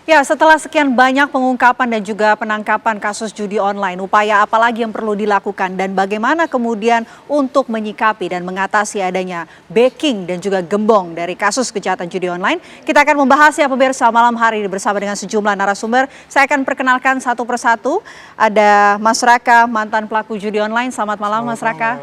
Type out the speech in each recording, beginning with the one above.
Ya, setelah sekian banyak pengungkapan dan juga penangkapan kasus judi online, upaya apa lagi yang perlu dilakukan dan bagaimana kemudian untuk menyikapi dan mengatasi adanya backing dan juga gembong dari kasus kejahatan judi online? Kita akan membahas ya pemirsa malam hari ini bersama dengan sejumlah narasumber. Saya akan perkenalkan satu persatu. Ada Mas Raka, mantan pelaku judi online. Selamat malam Mas Raka.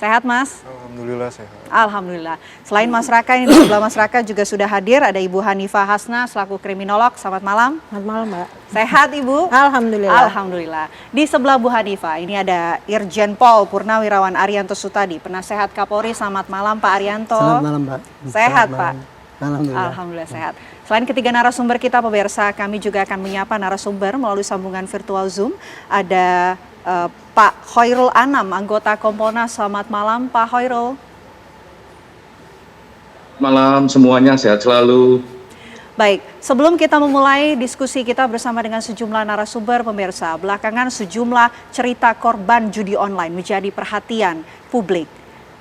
Sehat Mas? Alhamdulillah sehat. Alhamdulillah. Selain Mas Raka, ini di sebelah Mas Raka juga sudah hadir ada Ibu Hanifah Hasna selaku kriminolog. Selamat malam. Selamat malam, Mbak. Sehat Ibu? Alhamdulillah. Alhamdulillah. Di sebelah Bu Hanifah ini ada Irjen Pol Purnawirawan Arianto Sutadi, Penasehat Kapolri. Selamat malam Pak Arianto. Selamat malam, Mbak. Sehat Pak? Alhamdulillah. Alhamdulillah sehat. Selain ketiga narasumber kita pemirsa, kami juga akan menyapa narasumber melalui sambungan virtual Zoom. Ada Pak Khoirul Anam, anggota Kompolnas. Selamat malam Pak Khoirul. Malam semuanya, sehat selalu. Baik, sebelum kita memulai diskusi kita bersama dengan sejumlah narasumber pemirsa, belakangan sejumlah cerita korban judi online menjadi perhatian publik.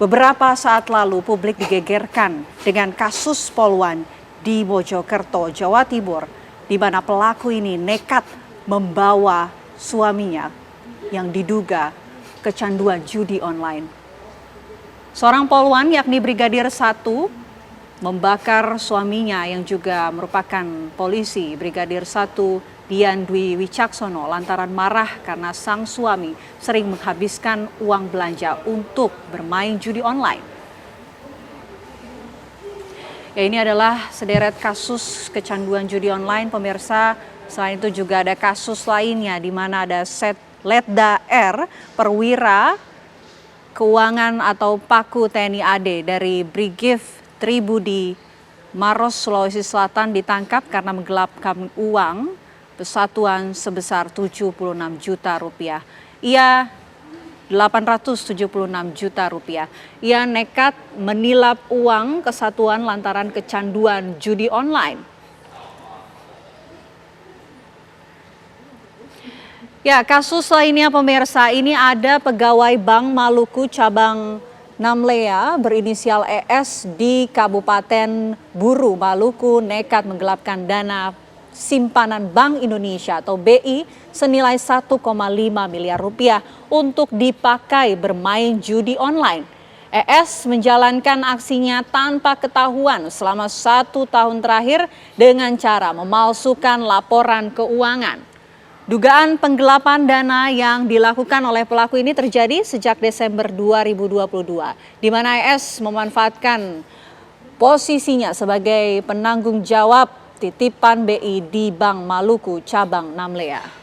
Beberapa saat lalu publik digegerkan dengan kasus poluan di Mojokerto, Jawa Timur, di mana pelaku ini nekat membawa suaminya yang diduga kecanduan judi online. Seorang poluan yakni Brigadir 1 membakar suaminya yang juga merupakan polisi, Brigadir 1 Dian Dwi Wicaksono, lantaran marah karena sang suami sering menghabiskan uang belanja untuk bermain judi online. Ya, ini adalah sederet kasus kecanduan judi online pemirsa. Selain itu juga ada kasus lainnya di mana ada Letda R, perwira keuangan atau Paku TNI AD dari Brigif Tribudi Maros, Sulawesi Selatan ditangkap karena menggelapkan uang persatuan sebesar 76 juta rupiah. Ia 876 juta rupiah. Ia nekat menilap uang kesatuan lantaran kecanduan judi online. Ya, kasus lainnya pemirsa, ini ada pegawai Bank Maluku cabang Namlea berinisial ES di Kabupaten Buru, Maluku nekat menggelapkan dana simpanan Bank Indonesia atau BI senilai 1,5 miliar rupiah untuk dipakai bermain judi online. ES menjalankan aksinya tanpa ketahuan selama 1 tahun terakhir dengan cara memalsukan laporan keuangan. Dugaan penggelapan dana yang dilakukan oleh pelaku ini terjadi sejak Desember 2022, di mana ES memanfaatkan posisinya sebagai penanggung jawab titipan BI di Bank Maluku cabang Namlea.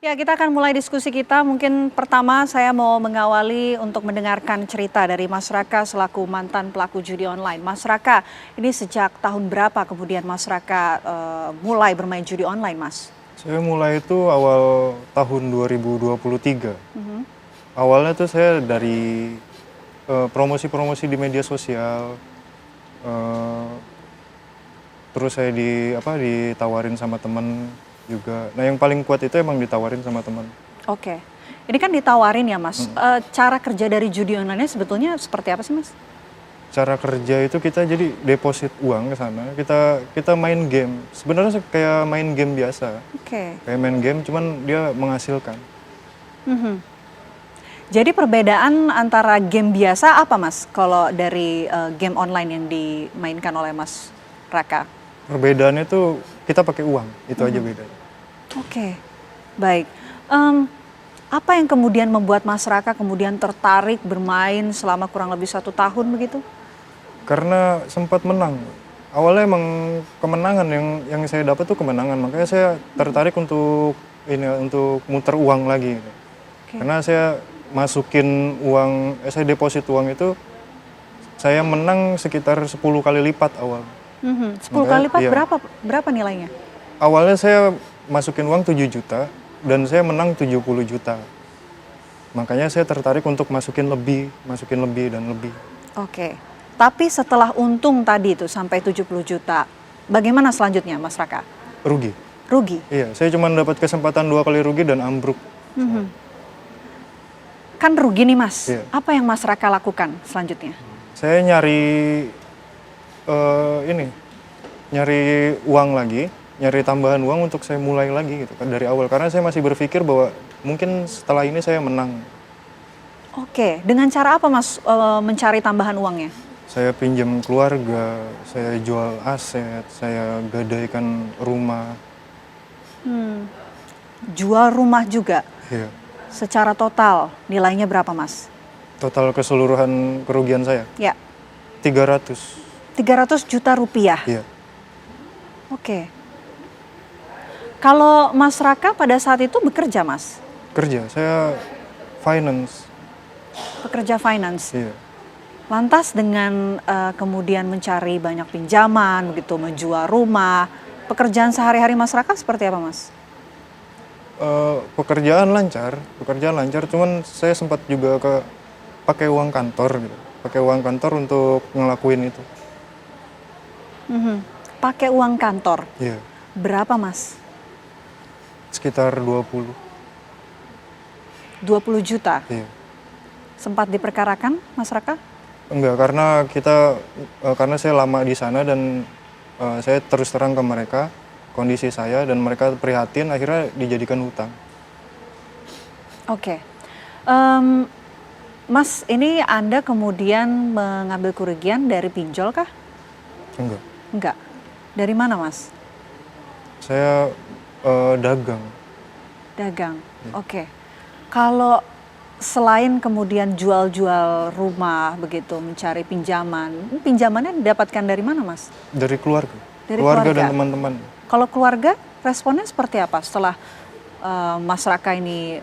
Ya, kita akan mulai diskusi kita. Mungkin pertama saya mau mengawali untuk mendengarkan cerita dari Mas Raka selaku mantan pelaku judi online. Mas Raka, ini sejak tahun berapa kemudian Mas Raka mulai bermain judi online, Mas? Saya mulai itu awal tahun 2023. Awalnya tuh saya dari promosi-promosi di media sosial. Terus saya ditawarin sama teman juga. Nah, yang paling kuat itu emang ditawarin sama teman. Oke. Ini kan ditawarin ya, Mas. Cara kerja dari judi online sebetulnya seperti apa sih, Mas? Cara kerja itu kita jadi deposit uang ke sana. Kita main game. Sebenarnya kayak main game biasa. Oke. Kayak main game cuman dia menghasilkan. Jadi perbedaan antara game biasa apa, Mas? Kalau dari game online yang dimainkan oleh Mas Raka? Perbedaannya tuh kita pakai uang, itu aja bedanya. Oke, baik. Apa yang kemudian membuat Mas Raka kemudian tertarik bermain selama kurang lebih 1 tahun begitu? Karena sempat menang. Awalnya emang kemenangan yang saya dapat tuh kemenangan, makanya saya tertarik untuk muter uang lagi. Okay. Karena saya masukin uang, saya deposit uang itu, saya menang sekitar 10 kali lipat awal. 10 kali lipat, iya. berapa nilainya? Awalnya saya masukin uang 7 juta dan saya menang 70 juta. Makanya saya tertarik untuk masukin lebih dan lebih. Oke. Tapi setelah untung tadi itu sampai 70 juta, bagaimana selanjutnya Mas Raka? Rugi. Rugi? Iya, saya cuma dapat kesempatan 2 kali rugi dan ambruk. Kan rugi nih Mas, Iya. apa yang Mas Raka lakukan selanjutnya? Saya nyari nyari uang lagi, nyari tambahan uang untuk saya mulai lagi gitu kan dari awal. Karena saya masih berpikir bahwa mungkin setelah ini saya menang. Oke, dengan cara apa Mas mencari tambahan uangnya? Saya pinjam keluarga, saya jual aset, saya gadaikan rumah. Jual rumah juga, Iya. secara total nilainya berapa Mas? Total keseluruhan kerugian saya Ya, 300. 300 juta rupiah. Iya. Oke. Kalau Mas Raka pada saat itu bekerja Mas? Kerja, saya finance. Pekerja finance. Iya. Lantas dengan kemudian mencari banyak pinjaman, begitu menjual rumah, pekerjaan sehari-hari Mas Raka seperti apa Mas? Pekerjaan lancar, cuman saya sempat juga pakai uang kantor gitu. Pakai uang kantor untuk ngelakuin itu. Pakai uang kantor. Iya. Berapa Mas? Sekitar 20. 20 juta. Iya. Sempat diperkarakan Mas Raka? Enggak, karena saya lama di sana dan saya terus terang ke mereka kondisi saya dan mereka prihatin, akhirnya dijadikan hutang. Oke. Mas, ini Anda kemudian mengambil kerugian dari pinjol kah? Enggak. Enggak. Dari mana Mas? Saya dagang. Dagang. Oke. Kalau selain kemudian jual-jual rumah begitu, mencari pinjamannya didapatkan dari mana Mas? Dari keluarga. Dari keluarga keluarga. dan teman-teman. Kalau keluarga responnya seperti apa setelah Mas Raka ini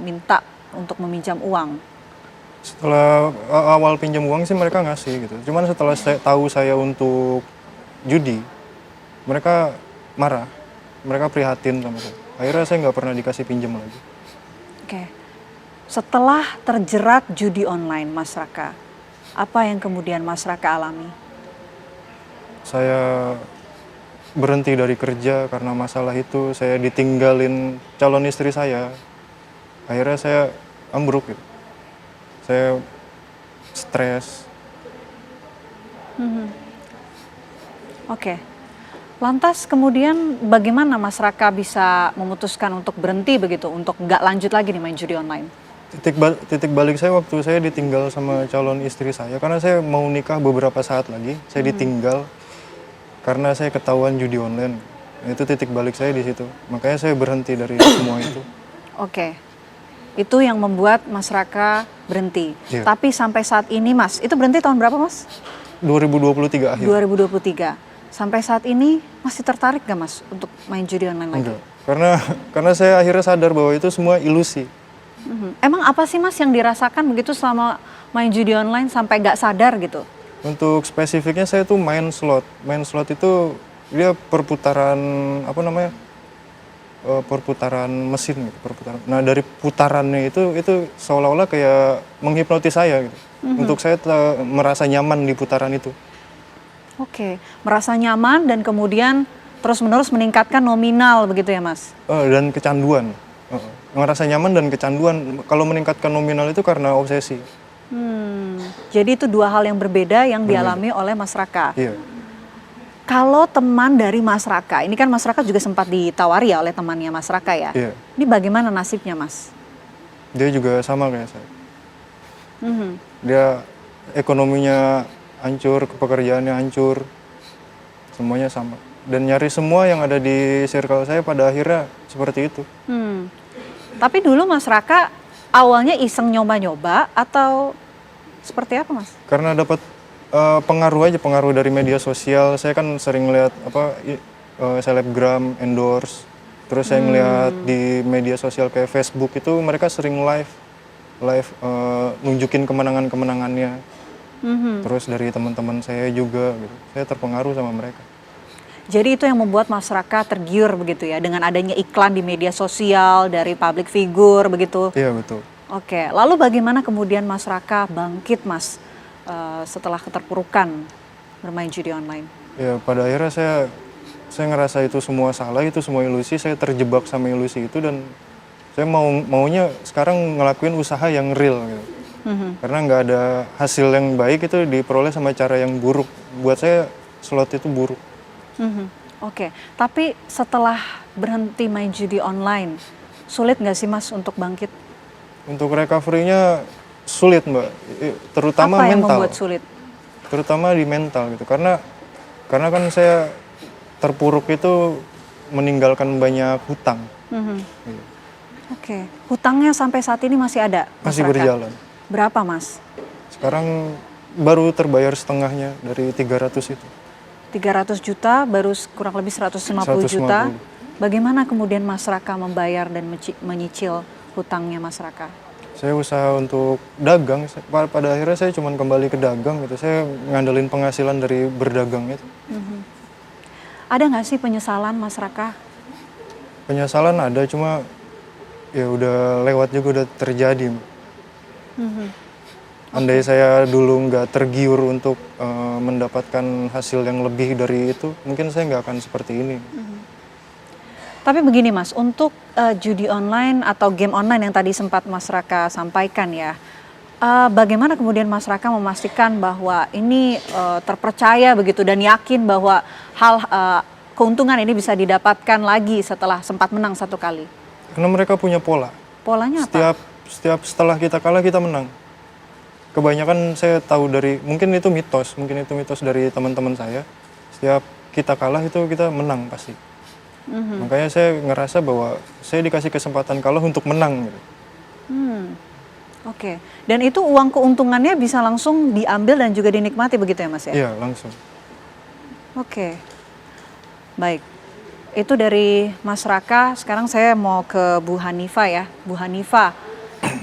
minta untuk meminjam uang? Setelah awal pinjam uang sih mereka ngasih gitu. Cuman setelah saya tahu saya untuk judi, mereka marah. Mereka prihatin sama saya. Akhirnya saya nggak pernah dikasih pinjam lagi. Oke. Setelah terjerat judi online Mas Raka, apa yang kemudian Mas Raka alami? Saya berhenti dari kerja karena masalah itu. Saya ditinggalin calon istri saya. Akhirnya saya ambruk gitu. Saya stres. Oke. Lantas kemudian bagaimana Mas Raka bisa memutuskan untuk berhenti begitu, untuk nggak lanjut lagi nih main judi online? Titik balik saya waktu saya ditinggal sama calon istri saya. Karena saya mau nikah beberapa saat lagi. Saya ditinggal karena saya ketahuan judi online. Itu titik balik saya di situ. Makanya saya berhenti dari semua itu. Oke. Itu yang membuat Mas Raka berhenti. Iya. Tapi sampai saat ini Mas, itu berhenti tahun berapa Mas? 2023 akhir. 2023. Sampai saat ini masih tertarik gak Mas untuk main judi online lagi? Enggak. Karena saya akhirnya sadar bahwa itu semua ilusi. Emang apa sih Mas yang dirasakan begitu selama main judi online sampai gak sadar gitu? Untuk spesifiknya saya tuh main slot. Main slot itu dia perputaran perputaran mesin gitu, perputaran. Nah, dari putarannya itu seolah-olah kayak menghipnotis saya gitu. Untuk saya merasa nyaman di putaran itu. Oke, merasa nyaman dan kemudian terus-menerus meningkatkan nominal begitu ya Mas? Dan kecanduan. Ngerasa nyaman dan kecanduan. Kalau meningkatkan nominal itu karena obsesi. Jadi itu dua hal yang berbeda yang dialami oleh Mas Raka. Iya. Kalau teman dari Mas Raka, ini kan Mas Raka juga sempat ditawari ya oleh temannya Mas Raka ya? Iya. Ini bagaimana nasibnya Mas? Dia juga sama kayak saya. Dia ekonominya hancur, pekerjaannya hancur. Semuanya sama. Dan nyari semua yang ada di circle saya pada akhirnya seperti itu. Tapi dulu Mas Raka awalnya iseng nyoba-nyoba atau seperti apa Mas? Karena dapat pengaruh dari media sosial. Saya kan sering lihat selebgram endorse. Terus saya ngeliat di media sosial kayak Facebook itu mereka sering live nunjukin kemenangannya. Terus dari teman-teman saya juga gitu. Saya terpengaruh sama mereka. Jadi itu yang membuat Mas Raka tergiur begitu ya dengan adanya iklan di media sosial dari public figure begitu. Iya betul. Oke, lalu bagaimana kemudian Mas Raka bangkit Mas setelah keterpurukan bermain judi online? Ya pada akhirnya saya ngerasa itu semua salah, itu semua ilusi, saya terjebak sama ilusi itu dan saya maunya sekarang ngelakuin usaha yang real gitu. Karena nggak ada hasil yang baik itu diperoleh sama cara yang buruk. Buat saya slot itu buruk. Oke, tapi setelah berhenti main judi online, sulit nggak sih Mas untuk bangkit? Untuk recovery-nya sulit Mbak, terutama Apa yang mental. membuat sulit? Terutama di mental gitu. Karena kan saya terpuruk itu meninggalkan banyak hutang. Gitu. Oke, hutangnya sampai saat ini masih ada? Masih masyarakat? berjalan. Berapa Mas? Sekarang baru terbayar setengahnya dari 300 itu. 300 juta baru kurang lebih 150 juta. Bagaimana kemudian Mas Raka membayar dan menyicil hutangnya Mas Raka? Saya usaha untuk dagang, pada akhirnya saya cuma kembali ke dagang gitu. Saya ngandelin penghasilan dari berdagang itu. Ada nggak sih penyesalan Mas Raka? Penyesalan ada, cuma ya udah lewat juga, udah terjadi. Andai saya dulu nggak tergiur untuk mendapatkan hasil yang lebih dari itu, mungkin saya nggak akan seperti ini. Tapi begini Mas, untuk judi online atau game online yang tadi sempat Mas Raka sampaikan ya, bagaimana kemudian Mas Raka memastikan bahwa ini terpercaya begitu dan yakin bahwa keuntungan ini bisa didapatkan lagi setelah sempat menang satu kali? Karena mereka punya pola. Polanya apa? Setiap setelah kita kalah kita menang. Kebanyakan saya tahu mungkin itu mitos dari teman-teman saya. Setiap kita kalah itu kita menang pasti. Makanya saya ngerasa bahwa saya dikasih kesempatan kalah untuk menang. Gitu. Oke. Dan itu uang keuntungannya bisa langsung diambil dan juga dinikmati begitu ya Mas ya? Iya langsung. Oke. Baik. Itu dari Mas Raka. Sekarang saya mau ke Bu Hanifah ya. Bu Hanifah,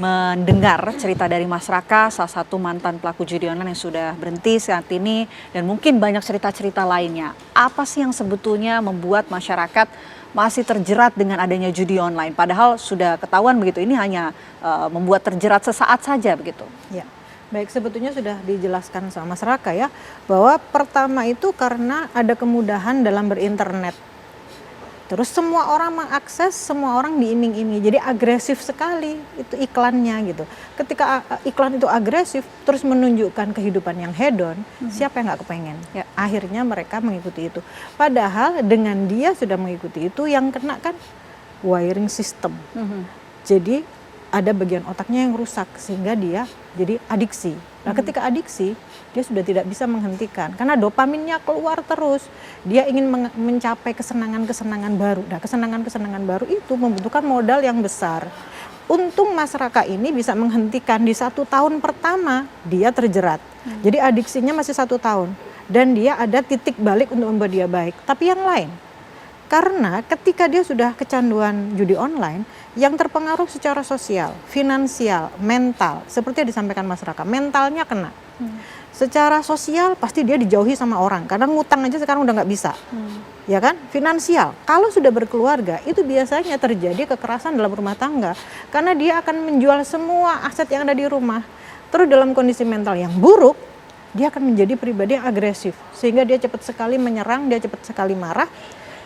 mendengar cerita dari Mas Raka, salah satu mantan pelaku judi online yang sudah berhenti saat ini, dan mungkin banyak cerita-cerita lainnya. Apa sih yang sebetulnya membuat masyarakat masih terjerat dengan adanya judi online? Padahal sudah ketahuan begitu, ini hanya membuat terjerat sesaat saja begitu. Ya, baik, sebetulnya sudah dijelaskan sama Mas Raka ya, bahwa pertama itu karena ada kemudahan dalam berinternet. Terus semua orang mengakses, semua orang diiming-imingi. Jadi agresif sekali itu iklannya gitu. Ketika iklan itu agresif, terus menunjukkan kehidupan yang hedon, siapa yang nggak kepengen? Ya, akhirnya mereka mengikuti itu. Padahal dengan dia sudah mengikuti itu, yang kena kan wiring system. Jadi ada bagian otaknya yang rusak sehingga dia jadi adiksi. Nah, ketika adiksi, dia sudah tidak bisa menghentikan karena dopaminnya keluar terus. Dia ingin mencapai kesenangan-kesenangan baru. Nah, kesenangan-kesenangan baru itu membutuhkan modal yang besar. Untung Mas Raka ini bisa menghentikan di 1 tahun pertama dia terjerat. Jadi adiksinya masih 1 tahun dan dia ada titik balik untuk membuat dia baik. Tapi yang lain, karena ketika dia sudah kecanduan judi online, yang terpengaruh secara sosial, finansial, mental, seperti yang disampaikan Mas Raka, mentalnya kena. Secara sosial pasti dia dijauhi sama orang, karena ngutang aja sekarang udah nggak bisa, ya kan? Finansial, kalau sudah berkeluarga itu biasanya terjadi kekerasan dalam rumah tangga, karena dia akan menjual semua aset yang ada di rumah. Terus dalam kondisi mental yang buruk, dia akan menjadi pribadi yang agresif, sehingga dia cepat sekali menyerang, dia cepat sekali marah,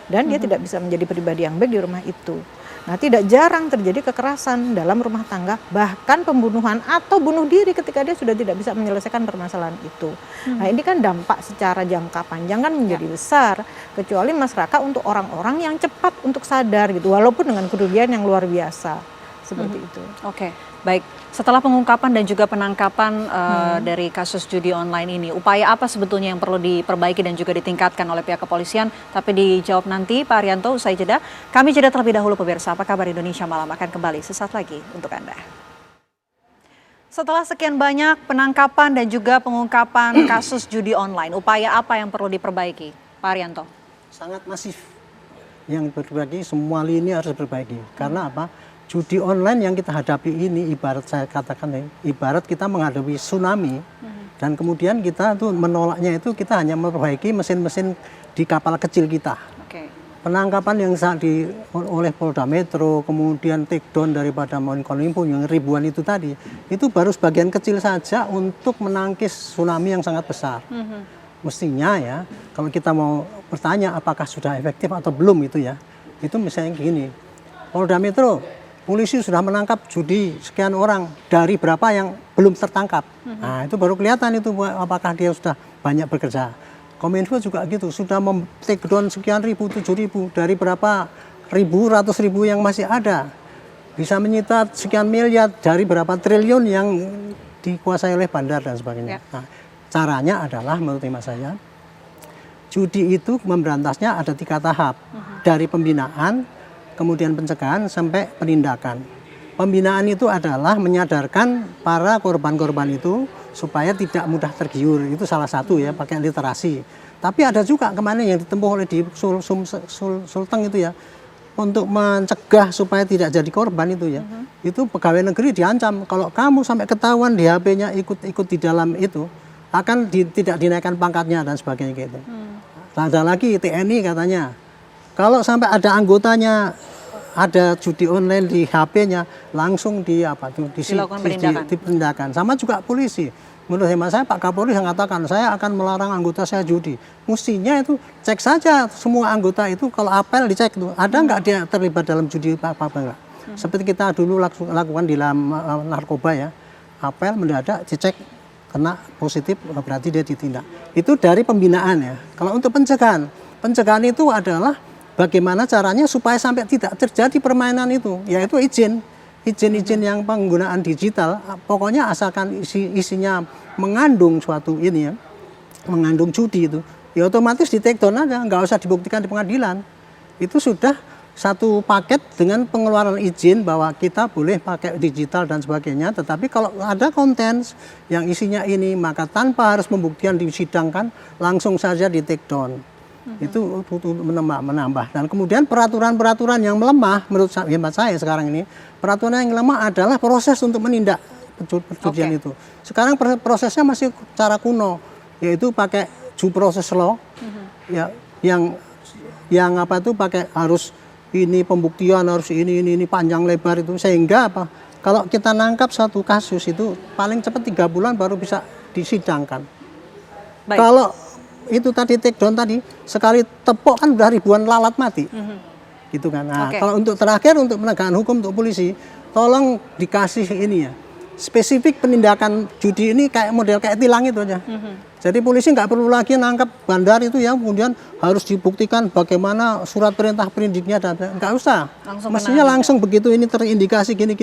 dan dia tidak bisa menjadi pribadi yang baik di rumah itu. Nah, tidak jarang terjadi kekerasan dalam rumah tangga, bahkan pembunuhan atau bunuh diri ketika dia sudah tidak bisa menyelesaikan permasalahan itu. Nah, ini kan dampak secara jangka panjang kan menjadi besar, kecuali Mas Raka untuk orang-orang yang cepat untuk sadar gitu, walaupun dengan kerugian yang luar biasa. Seperti itu. Oke, baik. Setelah pengungkapan dan juga penangkapan dari kasus judi online ini, upaya apa sebetulnya yang perlu diperbaiki dan juga ditingkatkan oleh pihak kepolisian? Tapi dijawab nanti Pak Arianto usai jeda. Kami jeda terlebih dahulu pemirsa. Apa kabar Indonesia Malam akan kembali sesaat lagi untuk Anda. Setelah sekian banyak penangkapan dan juga pengungkapan kasus judi online, upaya apa yang perlu diperbaiki, Pak Arianto? Sangat masif. Yang berbagi semua lini harus diperbaiki. Karena apa? Judi online yang kita hadapi ini ibarat saya katakan ya, ibarat kita menghadapi tsunami dan kemudian kita tuh menolaknya itu kita hanya memperbaiki mesin-mesin di kapal kecil kita. Oke. penangkapan yang saat oleh Polda Metro, kemudian take down daripada Menkominfo yang ribuan itu tadi, itu baru sebagian kecil saja untuk menangkis tsunami yang sangat besar. Mestinya ya, kalau kita mau bertanya apakah sudah efektif atau belum itu ya, itu misalnya gini, Polda Metro, polisi sudah menangkap judi sekian orang, dari berapa yang belum tertangkap. Nah itu baru kelihatan itu apakah dia sudah banyak bekerja. Kominfo juga gitu, sudah take down sekian ribu, 7.000, dari berapa ribu, ratus ribu yang masih ada. Bisa menyita sekian miliar dari berapa triliun yang dikuasai oleh bandar dan sebagainya. Nah, caranya adalah menurut hemat saya, judi itu memberantasnya ada 3 tahap. Dari pembinaan, kemudian pencegahan sampai penindakan. Pembinaan itu adalah menyadarkan para korban-korban itu supaya tidak mudah tergiur. Itu salah satu ya, pakai literasi. Tapi ada juga kemarin yang ditempuh oleh di Sulteng itu ya, untuk mencegah supaya tidak jadi korban itu ya. Itu pegawai negeri diancam, kalau kamu sampai ketahuan di HP-nya ikut di dalam itu, akan tidak dinaikkan pangkatnya dan sebagainya gitu. Ada lagi TNI katanya, kalau sampai ada anggotanya ada judi online di HP-nya, langsung dilakukan penindakan. Sama juga polisi. Menurut hemat saya, Pak Kapolri mengatakan saya akan melarang anggota saya judi. Mestinya itu cek saja semua anggota itu, kalau apel dicek tuh, ada nggak dia terlibat dalam judi apa enggak. Seperti kita dulu lakukan di dalam narkoba ya, apel mendadak dicek kena positif berarti dia ditindak. Itu dari pembinaan ya. Kalau untuk pencegahan itu adalah bagaimana caranya supaya sampai tidak terjadi permainan itu, yaitu izin yang penggunaan digital, pokoknya asalkan isinya mengandung suatu ini ya, mengandung judi itu, ya otomatis di take down aja, nggak usah dibuktikan di pengadilan. Itu sudah satu paket dengan pengeluaran izin bahwa kita boleh pakai digital dan sebagainya, tetapi kalau ada konten yang isinya ini, maka tanpa harus pembuktian disidangkan, langsung saja di take down. Itu menambah. Dan kemudian peraturan-peraturan yang melemah, menurut hemat saya sekarang ini, peraturan yang lemah adalah proses untuk menindak perjudian itu. Sekarang prosesnya masih cara kuno, yaitu pakai due process law, ya, yang apa itu pakai harus ini pembuktian, harus ini panjang lebar itu, sehingga apa? Kalau kita nangkap satu kasus itu paling cepat 3 bulan baru bisa disidangkan. Baik. Kalau itu tadi take down tadi, sekali tepok kan udah ribuan lalat mati. Gitu kan. Nah, kalau untuk terakhir untuk penegakan hukum untuk polisi, tolong dikasih ini ya, spesifik penindakan judi ini kayak model kayak tilang itu aja. Jadi polisi nggak perlu lagi nangkap bandar itu ya, kemudian harus dibuktikan bagaimana surat perintah perindiknya, nggak usah. Mestinya langsung begitu ini terindikasi gini,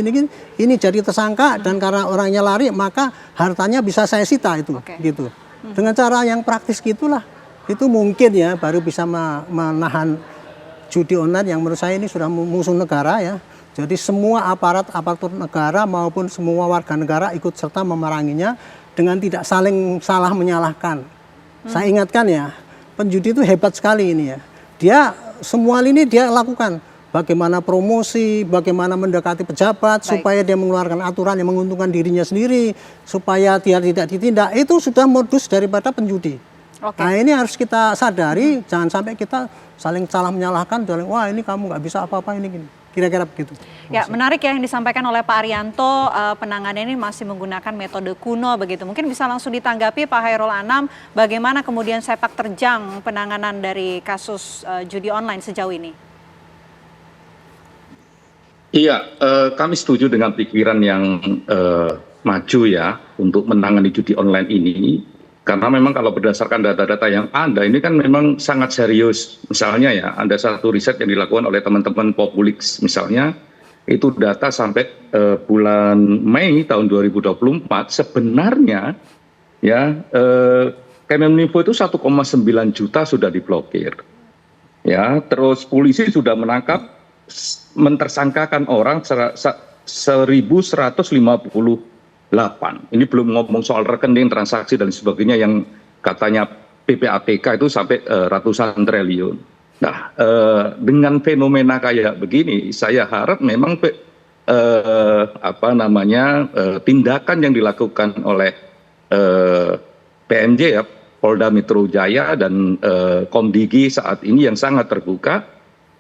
ini jadi tersangka dan karena orangnya lari maka hartanya bisa saya sita itu, gitu. Dengan cara yang praktis gitulah, itu mungkin ya baru bisa menahan judi online yang menurut saya ini sudah musuh negara ya. Jadi semua aparatur negara maupun semua warga negara ikut serta memeranginya dengan tidak salah menyalahkan. Saya ingatkan ya, penjudi itu hebat sekali ini ya. Dia semua ini dia lakukan. Bagaimana promosi, bagaimana mendekati pejabat supaya dia mengeluarkan aturan yang menguntungkan dirinya sendiri, supaya dia tidak ditindak. Itu sudah modus daripada penjudi. Nah ini harus kita sadari, jangan sampai kita saling salah menyalahkan, wah ini kamu nggak bisa apa-apa ini gini. Kira-kira begitu. Ya, menarik ya yang disampaikan oleh Pak Arianto, penanganan ini masih menggunakan metode kuno begitu. Mungkin bisa langsung ditanggapi Pak Hairul Anam, bagaimana kemudian sepak terjang penanganan dari kasus judi online sejauh ini? Iya, kami setuju dengan pikiran yang maju ya untuk menangani judi online ini. Karena memang kalau berdasarkan data-data yang ada, ini kan memang sangat serius. Misalnya ya, ada satu riset yang dilakukan oleh teman-teman Populix misalnya, itu data sampai bulan Mei tahun 2024, sebenarnya ya Kemeninfo itu 1,9 juta sudah diblokir. Ya, terus polisi sudah menangkap mentersangkakan orang 1.158. Ini belum ngomong soal rekening, transaksi dan sebagainya yang katanya PPATK itu sampai ratusan triliun. Nah, dengan fenomena kayak begini, saya harap memang tindakan yang dilakukan oleh PMJ ya, Polda Metro Jaya dan Komdigi saat ini yang sangat terbuka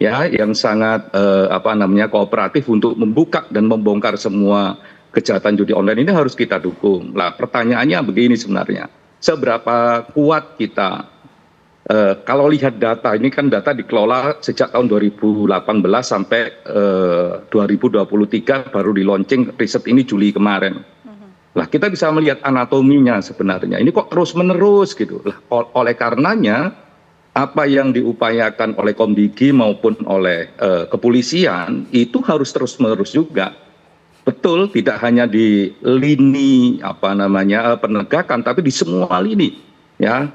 ya yang sangat kooperatif untuk membuka dan membongkar semua kejahatan judi online ini harus kita dukung. Lah pertanyaannya begini sebenarnya, seberapa kuat kita? Kalau lihat data, ini kan data dikelola sejak tahun 2018 sampai 2023 baru di launching riset ini Juli kemarin. Lah kita bisa melihat anatominya sebenarnya. Ini kok terus menerus gitu. Lah oleh karenanya apa yang diupayakan oleh Komdigi maupun oleh kepolisian itu harus terus menerus juga. Betul, tidak hanya di lini penegakan, tapi di semua lini, ya.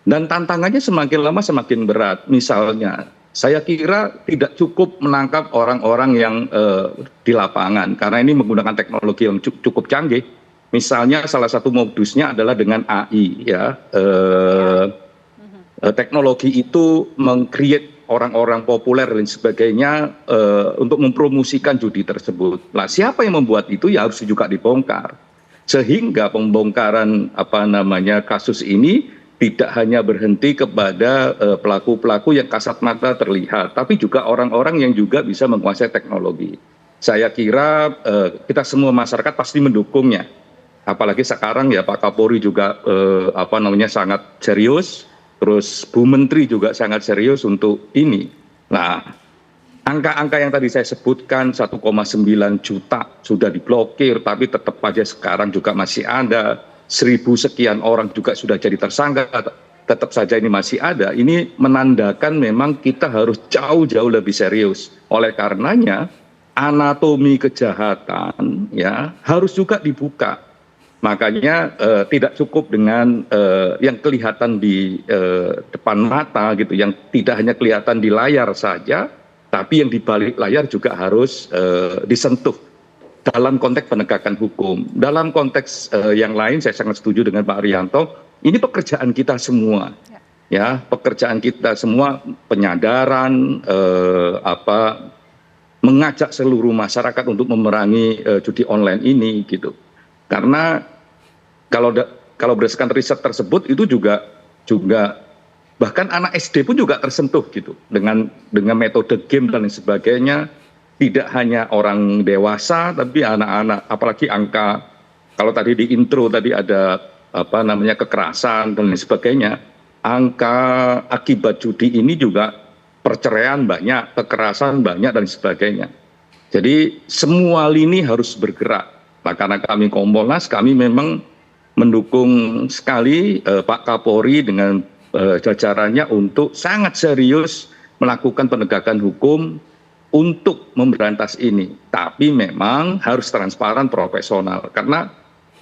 Dan tantangannya semakin lama semakin berat. Misalnya, saya kira tidak cukup menangkap orang-orang yang di lapangan, karena ini menggunakan teknologi yang cukup canggih. Misalnya salah satu modusnya adalah dengan AI, ya. Teknologi itu meng-create orang-orang populer dan sebagainya untuk mempromosikan judi tersebut. Nah, siapa yang membuat itu ya harus juga dibongkar. Sehingga pembongkaran kasus ini tidak hanya berhenti kepada pelaku-pelaku yang kasat mata terlihat, tapi juga orang-orang yang juga bisa menguasai teknologi. Saya kira kita semua masyarakat pasti mendukungnya. Apalagi sekarang ya Pak Kapolri juga sangat serius, terus Bu Menteri juga sangat serius untuk ini. Nah, angka-angka yang tadi saya sebutkan 1,9 juta sudah diblokir, tapi tetap aja sekarang juga masih ada. 1.000 sekian orang juga sudah jadi tersangka, tetap saja ini masih ada. Ini menandakan memang kita harus jauh-jauh lebih serius. Oleh karenanya anatomi kejahatan ya harus juga dibuka. Makanya tidak cukup dengan yang kelihatan di depan mata gitu, yang tidak hanya kelihatan di layar saja, tapi yang di balik layar juga harus disentuh. Dalam konteks penegakan hukum, dalam konteks yang lain saya sangat setuju dengan Pak Arianto. Ini pekerjaan kita semua, ya pekerjaan kita semua, penyadaran, mengajak seluruh masyarakat untuk memerangi judi online ini gitu. Karena kalau berdasarkan riset tersebut itu juga bahkan anak SD pun juga tersentuh gitu dengan metode game dan lain sebagainya. Tidak hanya orang dewasa, tapi anak-anak, apalagi angka, kalau tadi di intro tadi ada kekerasan dan lain sebagainya, angka akibat judi ini juga perceraian banyak, kekerasan banyak dan sebagainya. Jadi semua lini harus bergerak. Nah, karena kami Kompolnas, kami memang mendukung sekali Pak Kapolri dengan jajarannya untuk sangat serius melakukan penegakan hukum untuk memberantas ini, tapi memang harus transparan, profesional. Karena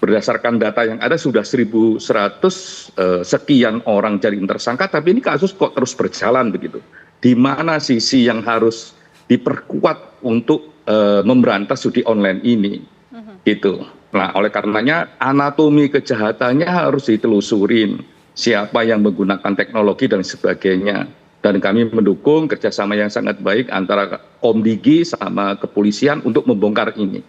berdasarkan data yang ada sudah 1.100 sekian orang jadi tersangka, tapi ini kasus kok terus berjalan begitu. Di mana sisi yang harus diperkuat untuk memberantas judi online ini, gitu. Nah, oleh karenanya anatomi kejahatannya harus ditelusurin. Siapa yang menggunakan teknologi dan sebagainya. Dan kami mendukung kerjasama yang sangat baik antara Komdigi sama kepolisian untuk membongkar ini.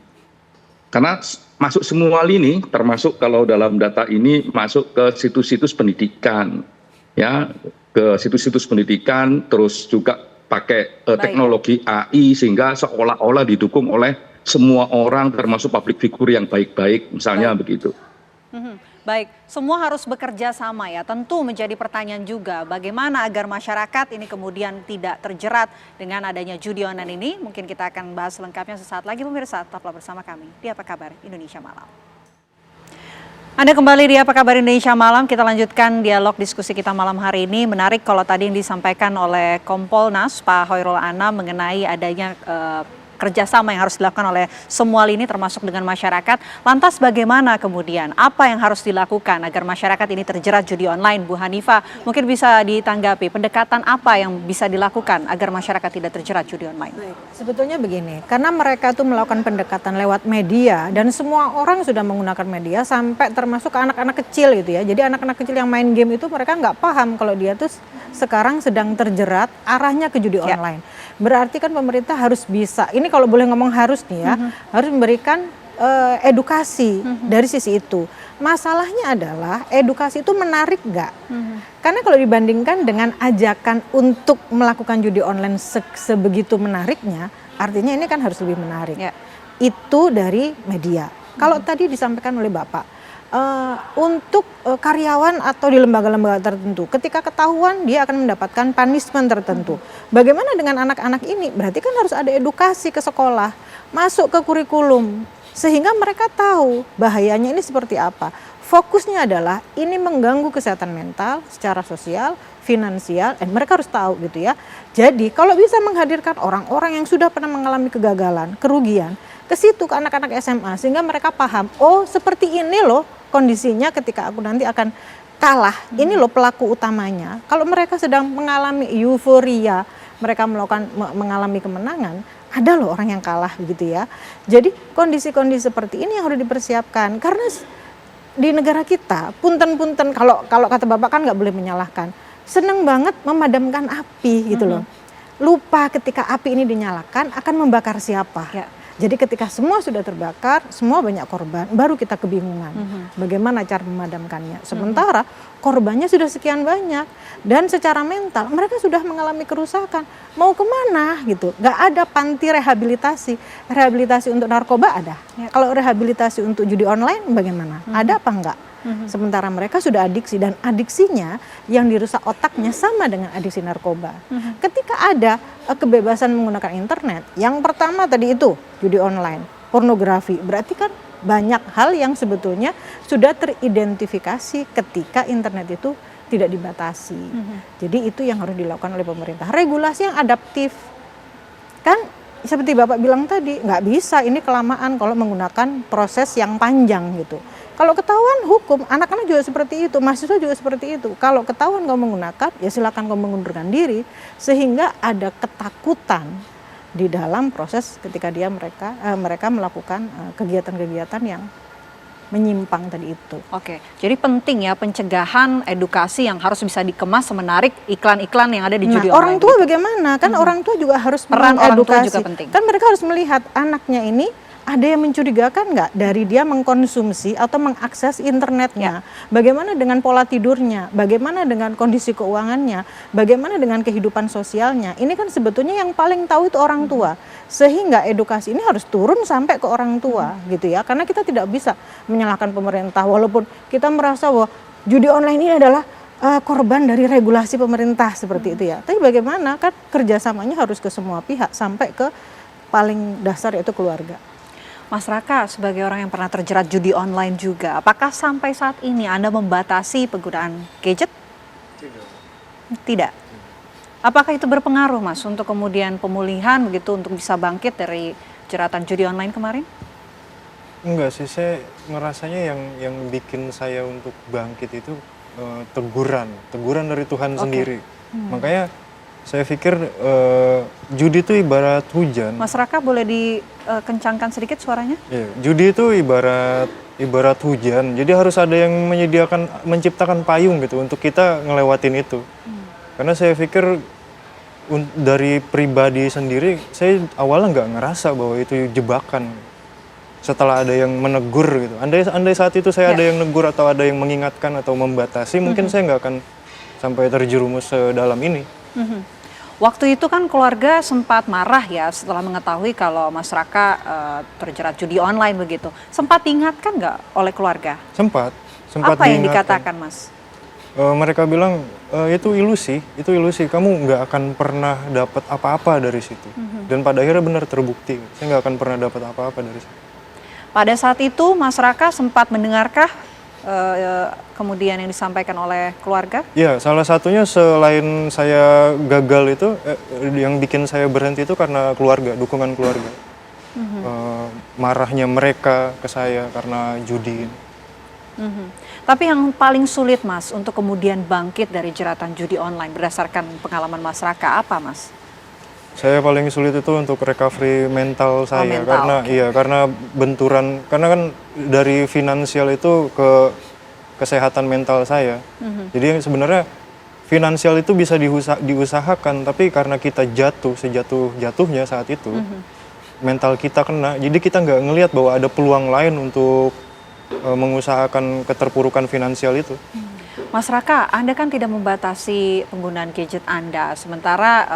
Karena masuk semua lini, termasuk kalau dalam data ini masuk ke situs-situs pendidikan, ya, ke situs-situs pendidikan, terus juga pakai teknologi AI sehingga seolah-olah didukung oleh semua orang, termasuk public figure yang baik-baik, misalnya begitu. Baik, semua harus bekerja sama ya. Tentu menjadi pertanyaan juga bagaimana agar masyarakat ini kemudian tidak terjerat dengan adanya judi online ini. Mungkin kita akan bahas lengkapnya sesaat lagi pemirsa. Tetaplah bersama kami di Apa Kabar Indonesia Malam. Anda kembali di Apa Kabar Indonesia Malam. Kita lanjutkan dialog diskusi kita malam hari ini. Menarik kalau tadi yang disampaikan oleh Kompolnas Pak Hoirul Anam mengenai adanya kerjasama yang harus dilakukan oleh semua lini termasuk dengan masyarakat. Lantas bagaimana kemudian, apa yang harus dilakukan agar masyarakat ini terjerat judi online? Bu Hanifah mungkin bisa ditanggapi, pendekatan apa yang bisa dilakukan agar masyarakat tidak terjerat judi online? Baik, sebetulnya begini, karena mereka tuh melakukan pendekatan lewat media dan semua orang sudah menggunakan media sampai termasuk anak-anak kecil gitu ya. Jadi anak-anak kecil yang main game itu mereka nggak paham kalau dia tuh sekarang sedang terjerat arahnya ke judi online. Berarti kan pemerintah harus bisa, ini kalau boleh ngomong harus nih ya, harus memberikan edukasi dari sisi itu. Masalahnya adalah edukasi itu menarik nggak? Karena kalau dibandingkan dengan ajakan untuk melakukan judi online sebegitu menariknya, artinya ini kan harus lebih menarik. Ya. Itu dari media. Kalau tadi disampaikan oleh Bapak, untuk karyawan atau di lembaga-lembaga tertentu, ketika ketahuan dia akan mendapatkan punishment tertentu. Bagaimana dengan anak-anak ini? Berarti kan harus ada edukasi ke sekolah, masuk ke kurikulum, sehingga mereka tahu bahayanya ini seperti apa. Fokusnya adalah ini mengganggu kesehatan mental, secara sosial, finansial, dan mereka harus tahu gitu ya. Jadi kalau bisa menghadirkan orang-orang yang sudah pernah mengalami kegagalan, kerugian, ke situ ke anak-anak SMA, sehingga mereka paham, oh seperti ini loh kondisinya ketika aku nanti akan kalah, ini loh pelaku utamanya. Kalau mereka sedang mengalami euforia, mereka mengalami kemenangan, ada loh orang yang kalah begitu ya. Jadi kondisi-kondisi seperti ini yang harus dipersiapkan, karena di negara kita punten-punten, kalau kata Bapak kan nggak boleh menyalahkan, seneng banget memadamkan api gitu loh. Lupa ketika api ini dinyalakan akan membakar siapa. Ya. Jadi ketika semua sudah terbakar, semua banyak korban, baru kita kebingungan bagaimana cara memadamkannya. Sementara korbannya sudah sekian banyak dan secara mental mereka sudah mengalami kerusakan. Mau kemana gitu? Gak ada panti rehabilitasi. Rehabilitasi untuk narkoba ada. Kalau rehabilitasi untuk judi online bagaimana? Ada apa enggak? Sementara mereka sudah adiksi, dan adiksinya yang dirusak otaknya sama dengan adiksi narkoba. Ketika ada kebebasan menggunakan internet, yang pertama tadi itu judi online, pornografi, berarti kan banyak hal yang sebetulnya sudah teridentifikasi ketika internet itu tidak dibatasi. Jadi itu yang harus dilakukan oleh pemerintah. Regulasi yang adaptif, kan seperti Bapak bilang tadi, nggak bisa ini kelamaan kalau menggunakan proses yang panjang gitu. Kalau ketahuan hukum, anak-anak juga seperti itu, mahasiswa juga seperti itu. Kalau ketahuan kau menggunakan, ya silakan kau mengundurkan diri, sehingga ada ketakutan di dalam proses ketika mereka melakukan kegiatan-kegiatan yang menyimpang tadi itu. Oke, jadi penting ya pencegahan, edukasi yang harus bisa dikemas menarik iklan-iklan yang ada di judi online. Orang tua bagaimana? Kan orang tua juga harus Peran orang tua mengedukasi. juga penting. Kan mereka harus melihat anaknya ini ada yang mencurigakan nggak dari dia mengkonsumsi atau mengakses internetnya. Bagaimana dengan pola tidurnya, bagaimana dengan kondisi keuangannya, bagaimana dengan kehidupan sosialnya. Ini kan sebetulnya yang paling tahu itu orang tua. Sehingga edukasi ini harus turun sampai ke orang tua gitu ya. Karena kita tidak bisa menyalahkan pemerintah, walaupun kita merasa bahwa judi online ini adalah korban dari regulasi pemerintah seperti itu ya. Tapi bagaimana, kan kerjasamanya harus ke semua pihak sampai ke paling dasar yaitu keluarga. Mas Raka, sebagai orang yang pernah terjerat judi online juga, apakah sampai saat ini Anda membatasi penggunaan gadget? Tidak. Apakah itu berpengaruh, Mas, untuk kemudian pemulihan begitu, untuk bisa bangkit dari jeratan judi online kemarin? Enggak sih, saya ngerasanya yang bikin saya untuk bangkit itu teguran dari Tuhan sendiri. Makanya saya pikir judi itu ibarat hujan. Mas Raka, boleh dikencangkan sedikit suaranya? Iya, judi itu ibarat hujan. Jadi harus ada yang menciptakan payung gitu untuk kita ngelewatin itu. Karena saya pikir dari pribadi sendiri, saya awalnya nggak ngerasa bahwa itu jebakan. Setelah ada yang menegur gitu. Andai saat itu saya ada yang negur atau ada yang mengingatkan atau membatasi, mungkin saya nggak akan sampai terjerumus sedalam ini. Waktu itu kan keluarga sempat marah ya setelah mengetahui kalau Mas Raka terjerat judi online begitu. Sempat diingatkan nggak oleh keluarga? Sempat Apa yang diingatkan. dikatakan, Mas? Mereka bilang itu ilusi, kamu nggak akan pernah dapat apa-apa dari situ. Dan pada akhirnya benar terbukti, saya nggak akan pernah dapat apa-apa dari situ. Pada saat itu Mas Raka sempat mendengarkah kemudian yang disampaikan oleh keluarga? Ya, salah satunya selain saya gagal itu, yang bikin saya berhenti itu karena keluarga, dukungan keluarga. Marahnya mereka ke saya karena judi. Tapi yang paling sulit, Mas, untuk kemudian bangkit dari jeratan judi online berdasarkan pengalaman Mas Raka apa, Mas? Saya paling sulit itu untuk recovery mental saya, mental, karena benturan, karena kan dari finansial itu ke kesehatan mental saya. Jadi sebenarnya finansial itu bisa diusahakan, tapi karena kita jatuh sejatuh-jatuhnya saat itu, mental kita kena. Jadi kita nggak ngelihat bahwa ada peluang lain untuk mengusahakan keterpurukan finansial itu. Mas Raka, Anda kan tidak membatasi penggunaan gadget Anda, sementara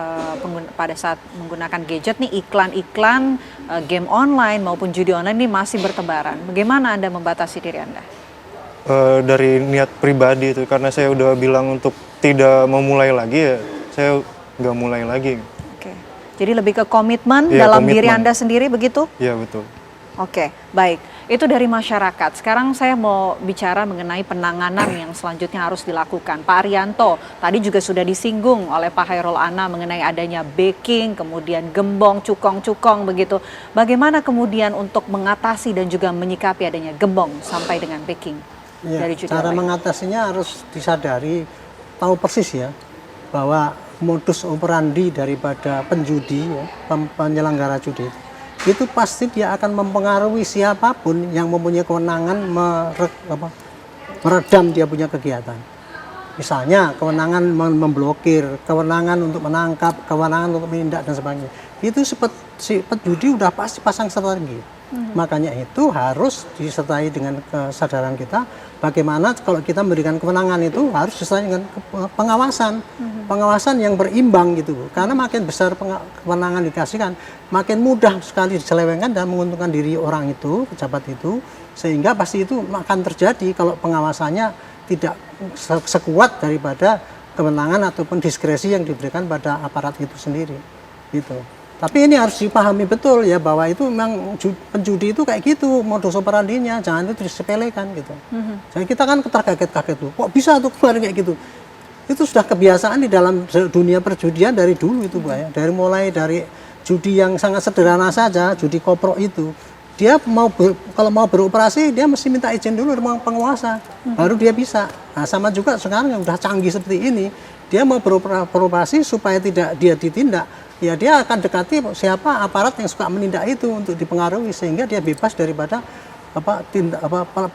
pada saat menggunakan gadget nih iklan-iklan game online maupun judi online ini masih bertebaran. Bagaimana Anda membatasi diri Anda? Dari niat pribadi itu, karena saya udah bilang untuk tidak memulai lagi ya, saya nggak mulai lagi. Oke, jadi lebih ke komitmen Iya, dalam diri komitmen. Anda sendiri begitu? Iya betul. Oke, baik. Itu dari masyarakat. Sekarang saya mau bicara mengenai penanganan yang selanjutnya harus dilakukan. Pak Arianto, tadi juga sudah disinggung oleh Pak Khairul Anam mengenai adanya backing, kemudian gembong, cukong-cukong begitu. Bagaimana kemudian untuk mengatasi dan juga menyikapi adanya gembong sampai dengan backing dari judi Cara online? mengatasinya harus disadari, tahu persis ya, bahwa modus operandi daripada penjudi, ya, penyelenggara judi, itu pasti dia akan mempengaruhi siapapun yang mempunyai kewenangan meredam dia punya kegiatan. Misalnya kewenangan memblokir, kewenangan untuk menangkap, kewenangan untuk menindak dan sebagainya. Itu si penjudi udah pasti pasang strategi. Makanya itu harus disertai dengan kesadaran kita bagaimana kalau kita memberikan kewenangan itu harus disertai dengan pengawasan. Pengawasan yang berimbang gitu. Karena makin besar kewenangan dikasihkan, makin mudah sekali diselewengkan dan menguntungkan diri orang itu, pejabat itu, sehingga pasti itu akan terjadi kalau pengawasannya tidak sekuat daripada kewenangan ataupun diskresi yang diberikan pada aparat itu sendiri gitu. Tapi ini harus dipahami betul ya bahwa itu memang penjudi itu kayak gitu modus operandinya, jangan itu disepelekan gitu. Jadi kita kan terkaget-kaget tuh, kok bisa tuh kemarin kayak gitu. Itu sudah kebiasaan di dalam dunia perjudian dari dulu itu Pak ya. Dari judi yang sangat sederhana saja, judi koprok itu. Dia kalau mau beroperasi dia mesti minta izin dulu sama penguasa, baru dia bisa. Nah, sama juga sekarang yang udah canggih seperti ini, dia mau beroperasi supaya tidak dia ditindak, ya dia akan dekati siapa aparat yang suka menindak itu untuk dipengaruhi sehingga dia bebas daripada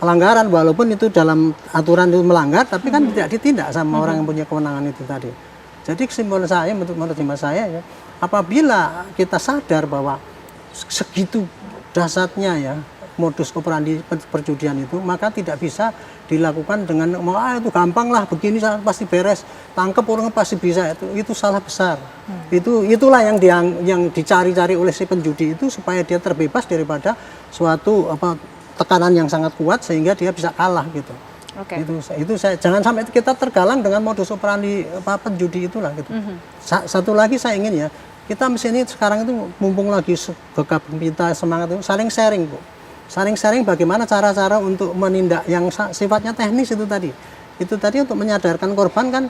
pelanggaran, walaupun itu dalam aturan itu melanggar, tapi kan tidak ditindak sama orang yang punya kewenangan itu tadi. Jadi kesimpulan saya menurut hemat saya ya, apabila kita sadar bahwa segitu dahsyatnya ya modus operandi perjudian itu, maka tidak bisa dilakukan dengan itu gampang lah begini pasti beres, tangkap orang pasti bisa, itu salah besar. Itulah yang dicari-cari oleh si penjudi itu supaya dia terbebas daripada suatu tekanan yang sangat kuat sehingga dia bisa kalah gitu. Oke. Itu saya jangan sampai kita tergalang dengan modus operandi penjudi itulah gitu. Satu lagi saya ingin ya, kita mesin ini sekarang itu mumpung lagi bergabung kita semangat itu saling sharing Bu. Saling sharing bagaimana cara-cara untuk menindak yang sifatnya teknis itu tadi. Itu tadi untuk menyadarkan korban kan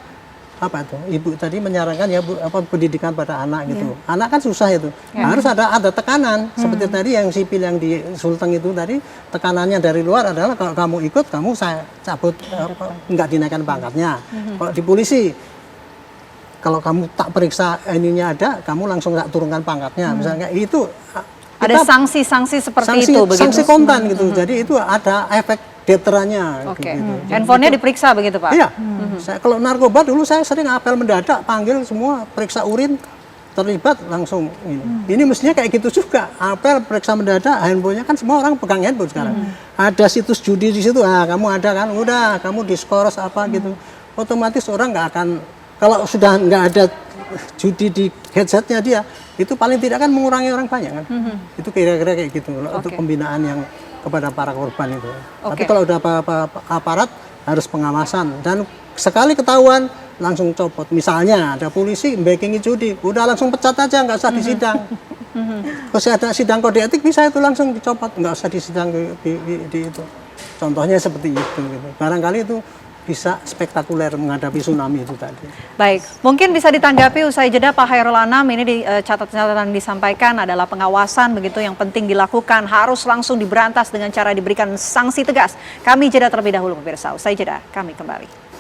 ibu tadi menyarankan ya Bu, pendidikan pada anak gitu. Anak kan susah itu. Harus ada tekanan seperti tadi yang sipil yang di Sulteng itu tadi, tekanannya dari luar adalah kalau kamu ikut kamu saya cabut nggak dinaikkan pangkatnya. Kalau di polisi kalau kamu tak periksa ininya ada, kamu langsung tak turunkan pangkatnya. Misalnya itu ada sanksi-sanksi seperti itu begitu. Sanksi kontan gitu. Jadi itu ada efek deterannya. Oke. Gitu. Handphonenya diperiksa begitu Pak? Iya. Kalau narkoba dulu saya sering apel mendadak, panggil semua, periksa urin, terlibat langsung ini. Ini mestinya kayak gitu juga. Apel periksa mendadak, handphonenya kan semua orang pegang handphone sekarang. Ada situs judi di situ, kamu ada kan, udah kamu diskors apa gitu. Otomatis orang nggak akan, kalau sudah nggak ada judi di headsetnya dia, itu paling tidak kan mengurangi orang banyak kan. Itu kira-kira kayak gitu untuk pembinaan yang kepada para korban itu. Tapi kalau udah aparat harus pengawasan dan sekali ketahuan langsung copot. Misalnya ada polisi backing judi, udah langsung pecat aja, nggak usah disidang. Kalau ada sidang kode etik bisa itu langsung dicopot, nggak usah disidang di itu. Contohnya seperti itu. Gitu. Barangkali itu bisa spektakuler menghadapi tsunami itu tadi. Baik, mungkin bisa ditanggapi usai jeda Pak Khairul Anam. Ini di catatan disampaikan adalah pengawasan begitu yang penting dilakukan, harus langsung diberantas dengan cara diberikan sanksi tegas. Kami jeda terlebih dahulu pemirsa, usai jeda kami kembali.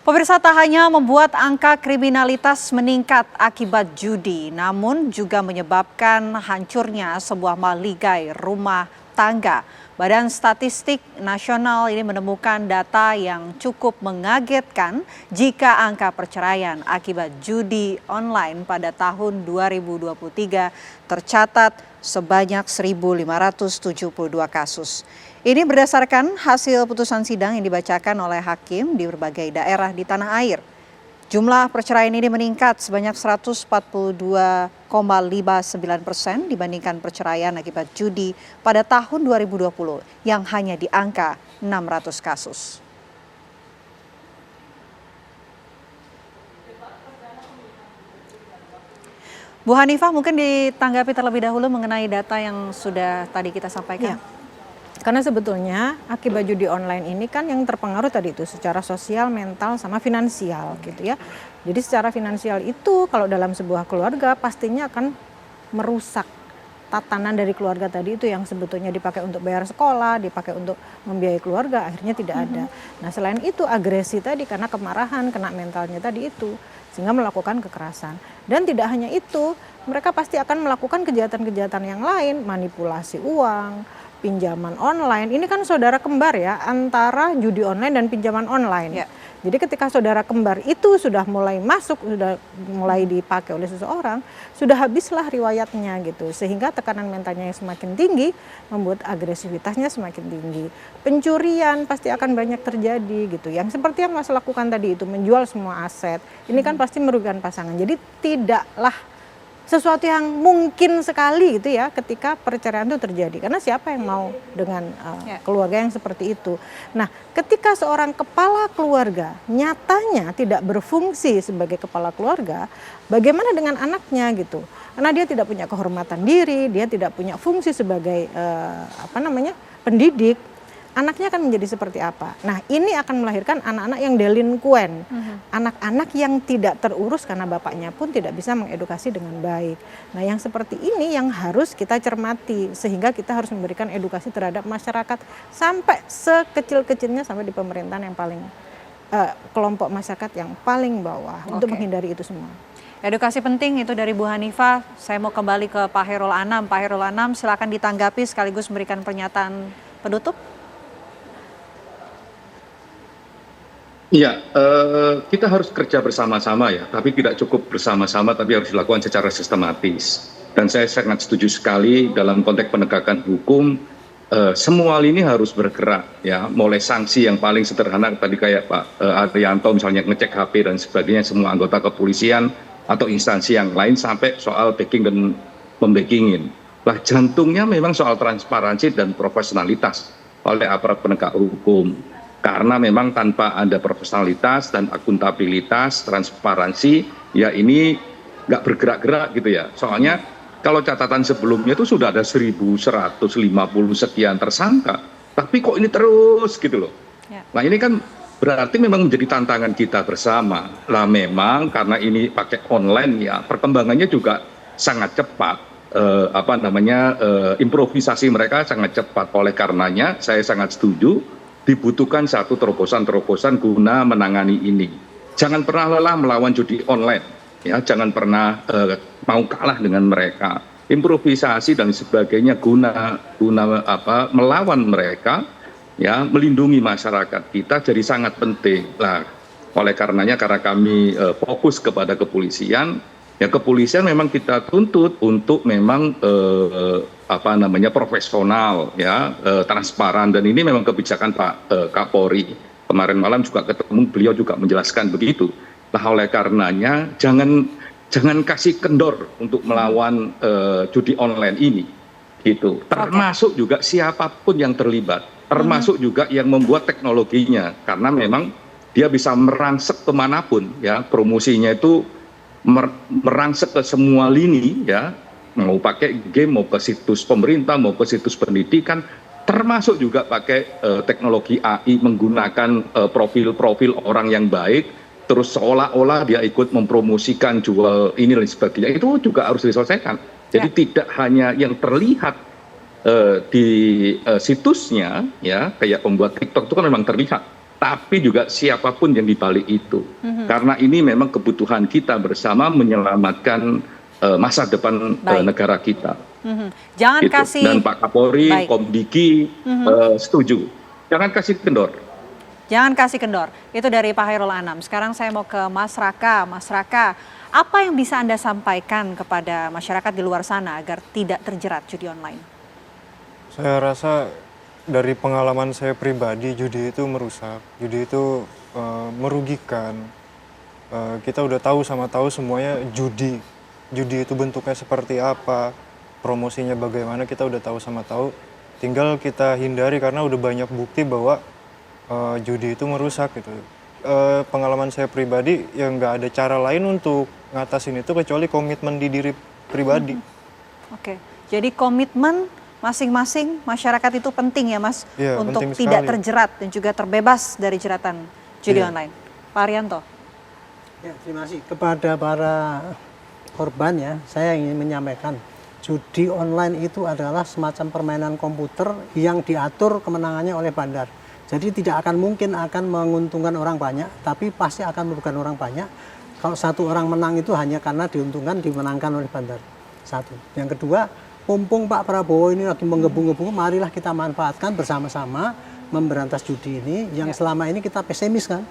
Pemirsa, tak hanya membuat angka kriminalitas meningkat akibat judi, namun juga menyebabkan hancurnya sebuah maligai rumah tangga. Badan Statistik Nasional ini menemukan data yang cukup mengagetkan jika angka perceraian akibat judi online pada tahun 2023 tercatat sebanyak 1.572 kasus. Ini berdasarkan hasil putusan sidang yang dibacakan oleh hakim di berbagai daerah di tanah air. Jumlah perceraian ini meningkat sebanyak 142,59% dibandingkan perceraian akibat judi pada tahun 2020 yang hanya di angka 600 kasus. Bu Hanifah, mungkin ditanggapi terlebih dahulu mengenai data yang sudah tadi kita sampaikan. Ya. Karena sebetulnya akibat judi online ini kan yang terpengaruh tadi itu secara sosial, mental, sama finansial gitu ya. Jadi secara finansial itu kalau dalam sebuah keluarga pastinya akan merusak tatanan dari keluarga tadi itu yang sebetulnya dipakai untuk bayar sekolah, dipakai untuk membiayai keluarga, akhirnya tidak ada. Nah selain itu agresi tadi karena kemarahan, kena mentalnya tadi itu, sehingga melakukan kekerasan. Dan tidak hanya itu, mereka pasti akan melakukan kejahatan-kejahatan yang lain, manipulasi uang, pinjaman online. Ini kan saudara kembar ya antara judi online dan pinjaman online. Ya. Jadi ketika saudara kembar itu sudah mulai masuk, sudah mulai dipakai oleh seseorang, sudah habislah riwayatnya gitu. Sehingga tekanan mentalnya yang semakin tinggi membuat agresivitasnya semakin tinggi. Pencurian pasti akan banyak terjadi gitu. Yang seperti yang Mas lakukan tadi itu menjual semua aset. Ini kan pasti merugikan pasangan. Jadi tidaklah sesuatu yang mungkin sekali gitu ya ketika perceraian itu terjadi, karena siapa yang mau dengan keluarga yang seperti itu. Nah ketika seorang kepala keluarga nyatanya tidak berfungsi sebagai kepala keluarga, bagaimana dengan anaknya gitu, karena dia tidak punya kehormatan diri, dia tidak punya fungsi sebagai pendidik, anaknya akan menjadi seperti apa? Nah ini akan melahirkan anak-anak yang delinkuent, anak-anak yang tidak terurus karena bapaknya pun tidak bisa mengedukasi dengan baik. Nah yang seperti ini yang harus kita cermati, sehingga kita harus memberikan edukasi terhadap masyarakat sampai sekecil-kecilnya, sampai di pemerintahan yang paling kelompok masyarakat yang paling bawah untuk menghindari itu semua. Edukasi penting itu dari Bu Hanifah. Saya mau kembali ke Pak Hairul Anam. Pak Hairul Anam silakan ditanggapi sekaligus memberikan pernyataan penutup. Iya, kita harus kerja bersama-sama ya, tapi tidak cukup bersama-sama, tapi harus dilakukan secara sistematis. Dan saya sangat setuju sekali dalam konteks penegakan hukum, semua lini harus bergerak ya, mulai sanksi yang paling sederhana tadi kayak Pak Arianto misalnya ngecek HP dan sebagainya, semua anggota kepolisian atau instansi yang lain sampai soal backing dan membackingin. Lah jantungnya memang soal transparansi dan profesionalitas oleh aparat penegak hukum. Karena memang tanpa ada profesionalitas dan akuntabilitas, transparansi, ya ini nggak bergerak-gerak gitu ya. Soalnya kalau catatan sebelumnya itu sudah ada 1.150 sekian tersangka, tapi kok ini terus gitu loh. Ya. Nah ini kan berarti memang menjadi tantangan kita bersama. Lah memang karena ini pakai online ya, perkembangannya juga sangat cepat. Improvisasi mereka sangat cepat. Oleh karenanya saya sangat setuju dibutuhkan satu terobosan-terobosan guna menangani ini. Jangan pernah lelah melawan judi online, ya. Jangan pernah mau kalah dengan mereka. Improvisasi dan sebagainya guna melawan mereka, ya, melindungi masyarakat kita jadi sangat penting. Lah, oleh karenanya karena kami fokus kepada kepolisian, ya kepolisian memang kita tuntut untuk memang profesional ya, transparan, dan ini memang kebijakan Pak Kapolri. Kemarin malam juga ketemu, beliau juga menjelaskan begitu. Nah oleh karenanya jangan kasih kendor untuk melawan judi online ini gitu. Termasuk juga siapapun yang terlibat, termasuk juga yang membuat teknologinya, karena memang dia bisa merangsek kemanapun ya, promosinya itu merangsek ke semua lini ya, mau pakai game, mau ke situs pemerintah, mau ke situs pendidikan, termasuk juga pakai teknologi AI, menggunakan profil-profil orang yang baik, terus seolah-olah dia ikut mempromosikan jual ini dan sebagainya. Itu juga harus diselesaikan. Jadi tidak hanya yang terlihat di situsnya ya, kayak pembuat TikTok itu kan memang terlihat, tapi juga siapapun yang dibalik itu. Karena ini memang kebutuhan kita bersama menyelamatkan masa depan negara kita. Jangan Gitu. kasih. Dan Pak Kapolri, Baik. Komdiki setuju. Jangan kasih kendor. Jangan kasih kendor. Itu dari Pak Hairul Anam. Sekarang saya mau ke Mas Raka. Mas Raka, apa yang bisa Anda sampaikan kepada masyarakat di luar sana agar tidak terjerat judi online? Saya rasa dari pengalaman saya pribadi, judi itu merusak, judi itu merugikan. Kita udah tahu semuanya judi itu bentuknya seperti apa, promosinya bagaimana, kita udah tahu. Tinggal kita hindari karena udah banyak bukti bahwa judi itu merusak gitu. Pengalaman saya pribadi, ya nggak ada cara lain untuk ngatasin itu kecuali komitmen di diri pribadi. Oke, jadi komitmen masing-masing masyarakat itu penting ya Mas, Iya, untuk penting tidak sekali. terjerat dan juga terbebas dari jeratan judi Iya. online. Pak Arianto. Ya, terima kasih kepada para korban ya. Saya ingin menyampaikan judi online itu adalah semacam permainan komputer yang diatur kemenangannya oleh bandar. Jadi tidak akan mungkin akan menguntungkan orang banyak, tapi pasti akan merugikan orang banyak. Kalau satu orang menang itu hanya karena dimenangkan oleh bandar. Satu. Yang kedua, mumpung Pak Prabowo ini lagi menggebu-gebu, marilah kita manfaatkan bersama-sama memberantas judi ini yang selama ini kita pesimis kan.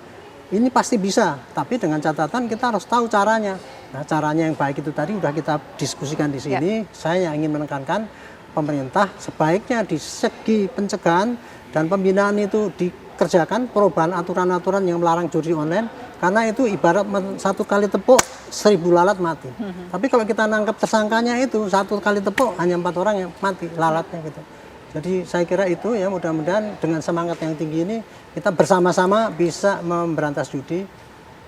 Ini pasti bisa, tapi dengan catatan kita harus tahu caranya. Nah, caranya yang baik itu tadi sudah kita diskusikan di sini. Saya ingin menekankan pemerintah sebaiknya di segi pencegahan dan pembinaan itu dikerjakan perubahan aturan-aturan yang melarang judi online, karena itu ibarat satu kali tepuk 1000 lalat mati. Tapi kalau kita nangkep tersangkanya itu satu kali tepuk hanya 4 orang yang mati lalatnya gitu. Jadi saya kira itu ya, mudah-mudahan dengan semangat yang tinggi ini kita bersama-sama bisa memberantas judi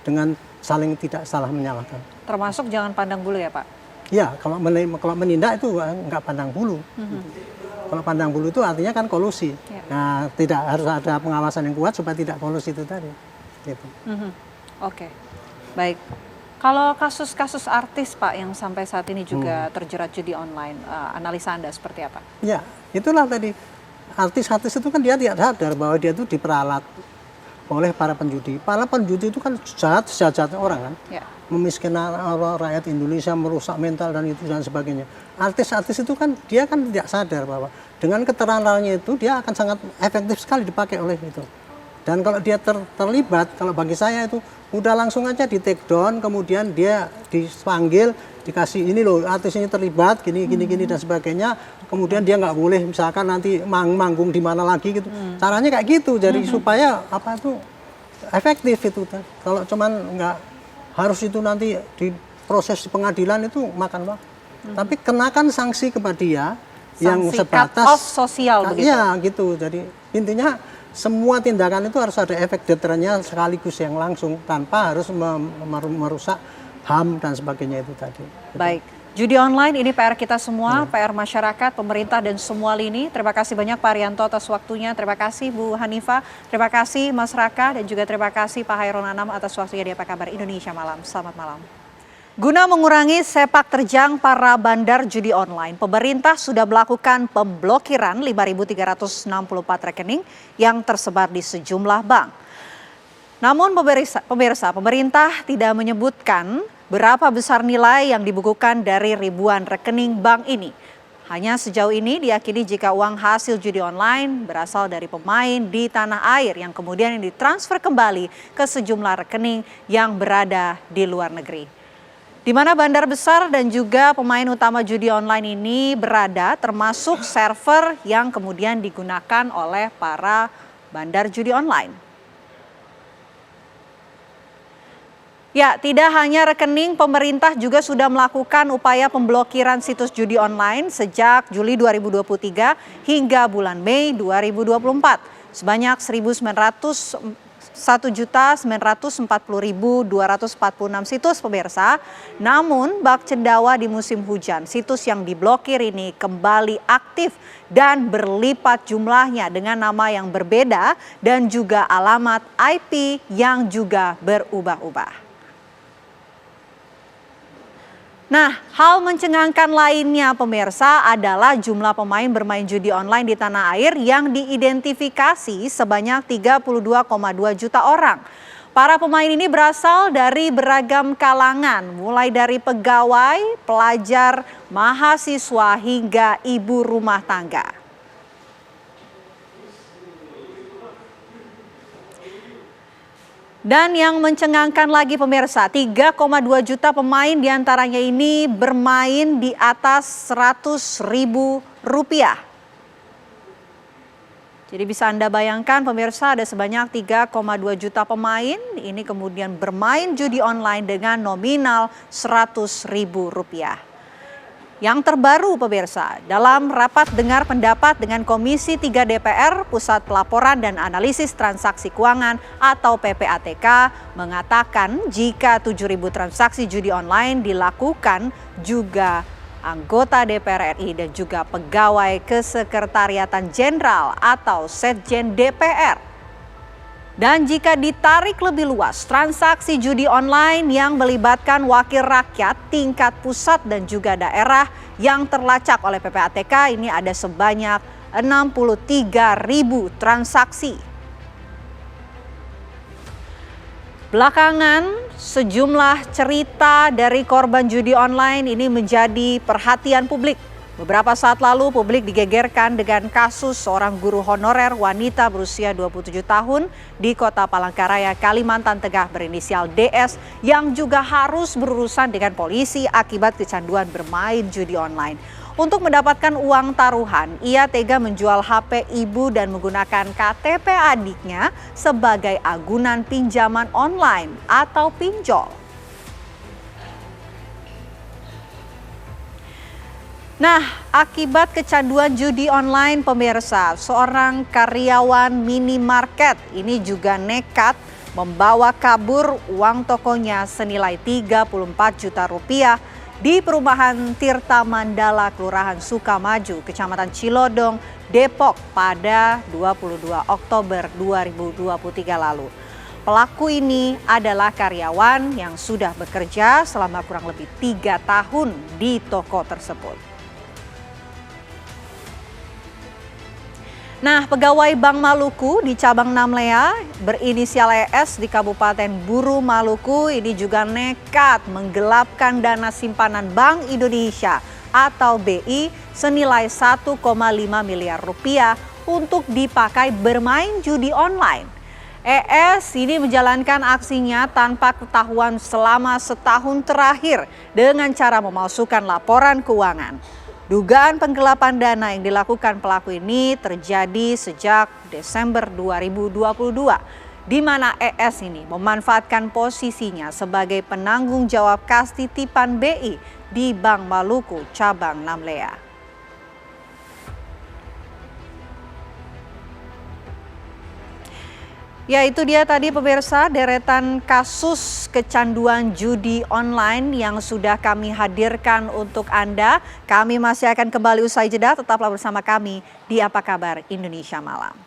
dengan saling tidak salah menyalahkan. Termasuk jangan pandang bulu ya Pak? Ya, kalau menindak itu nggak pandang bulu. Gitu. Kalau pandang bulu itu artinya kan kolusi. Nah, tidak harus ada pengawasan yang kuat supaya tidak kolusi itu tadi. Gitu. Oke, baik. Kalau kasus-kasus artis Pak yang sampai saat ini juga terjerat judi online, analisa Anda seperti apa? Ya, itulah tadi. Artis-artis itu kan dia tidak sadar bahwa dia itu diperalat oleh para penjudi. Para penjudi itu kan sejahat-jahatnya orang kan. Ya. Memiskinkan rakyat Indonesia, merusak mental dan itu dan sebagainya. Artis-artis itu kan dia kan tidak sadar bahwa dengan keterangannya itu dia akan sangat efektif sekali dipakai oleh itu. Dan kalau dia terlibat, kalau bagi saya itu udah langsung aja di take down, kemudian dia dipanggil, dikasih ini loh artis ini terlibat gini dan sebagainya. Kemudian dia nggak boleh misalkan nanti manggung di mana lagi gitu. Caranya kayak gitu, jadi supaya apa itu efektif itu. Kalau cuman nggak harus itu nanti diproses di pengadilan itu makan waktu. Tapi kenakan sanksi kepada dia yang Sanksi sebatas cut off sosial begitu. Iya gitu. Jadi intinya semua tindakan itu harus ada efek deterannya sekaligus yang langsung tanpa harus merusak HAM dan sebagainya itu tadi. Baik, judi online ini PR kita semua, PR masyarakat, pemerintah dan semua lini. Terima kasih banyak Pak Arianto atas waktunya, terima kasih Bu Hanifah, terima kasih Mas Raka dan juga terima kasih Pak Hairul Anam atas waktunya di Apa Kabar Indonesia Malam. Selamat malam. Guna mengurangi sepak terjang para bandar judi online, pemerintah sudah melakukan pemblokiran 5.364 rekening yang tersebar di sejumlah bank. Namun pemirsa, pemerintah tidak menyebutkan berapa besar nilai yang dibukukan dari ribuan rekening bank ini. Hanya sejauh ini diyakini jika uang hasil judi online berasal dari pemain di tanah air yang kemudian ditransfer kembali ke sejumlah rekening yang berada di luar negeri. Di mana bandar besar dan juga pemain utama judi online ini berada, termasuk server yang kemudian digunakan oleh para bandar judi online. Ya, tidak hanya rekening, pemerintah juga sudah melakukan upaya pemblokiran situs judi online sejak Juli 2023 hingga bulan Mei 2024. Sebanyak 1.940.246 situs pemirsa. Namun bak cendawa di musim hujan, situs yang diblokir ini kembali aktif dan berlipat jumlahnya dengan nama yang berbeda dan juga alamat IP yang juga berubah-ubah. Nah, hal mencengangkan lainnya pemirsa adalah jumlah pemain bermain judi online di tanah air yang diidentifikasi sebanyak 32,2 juta orang. Para pemain ini berasal dari beragam kalangan, mulai dari pegawai, pelajar, mahasiswa, hingga ibu rumah tangga. Dan yang mencengangkan lagi pemirsa, 3,2 juta pemain diantaranya ini bermain di atas Rp100.000. Jadi bisa Anda bayangkan pemirsa, ada sebanyak 3,2 juta pemain ini kemudian bermain judi online dengan nominal Rp100.000. Yang terbaru pemirsa, dalam rapat dengar pendapat dengan Komisi 3 DPR, Pusat Pelaporan dan Analisis Transaksi Keuangan atau PPATK mengatakan jika 7.000 transaksi judi online dilakukan juga anggota DPR RI dan juga pegawai Kesekretariatan Jenderal atau Setjen DPR. Dan jika ditarik lebih luas, transaksi judi online yang melibatkan wakil rakyat tingkat pusat dan juga daerah yang terlacak oleh PPATK ini ada sebanyak 63.000 transaksi. Belakangan, sejumlah cerita dari korban judi online ini menjadi perhatian publik. Beberapa saat lalu publik digegerkan dengan kasus seorang guru honorer wanita berusia 27 tahun di Kota Palangkaraya, Kalimantan Tengah berinisial DS yang juga harus berurusan dengan polisi akibat kecanduan bermain judi online. Untuk mendapatkan uang taruhan, ia tega menjual HP ibu dan menggunakan KTP adiknya sebagai agunan pinjaman online atau pinjol. Nah, akibat kecanduan judi online pemirsa, seorang karyawan minimarket ini juga nekat membawa kabur uang tokonya senilai 34 juta rupiah di perumahan Tirta Mandala, Kelurahan Sukamaju, Kecamatan Cilodong, Depok pada 22 Oktober 2023 lalu. Pelaku ini adalah karyawan yang sudah bekerja selama kurang lebih 3 tahun di toko tersebut. Nah, pegawai Bank Maluku di cabang Namlea berinisial ES di Kabupaten Buru, Maluku ini juga nekat menggelapkan dana simpanan Bank Indonesia atau BI senilai 1,5 miliar rupiah untuk dipakai bermain judi online. ES ini menjalankan aksinya tanpa ketahuan selama setahun terakhir dengan cara memalsukan laporan keuangan. Dugaan penggelapan dana yang dilakukan pelaku ini terjadi sejak Desember 2022, di mana ES ini memanfaatkan posisinya sebagai penanggung jawab kas titipan BI di Bank Maluku cabang Namlea. Ya, itu dia tadi pemirsa deretan kasus kecanduan judi online yang sudah kami hadirkan untuk Anda. Kami masih akan kembali usai jeda, tetaplah bersama kami di Apa Kabar Indonesia Malam.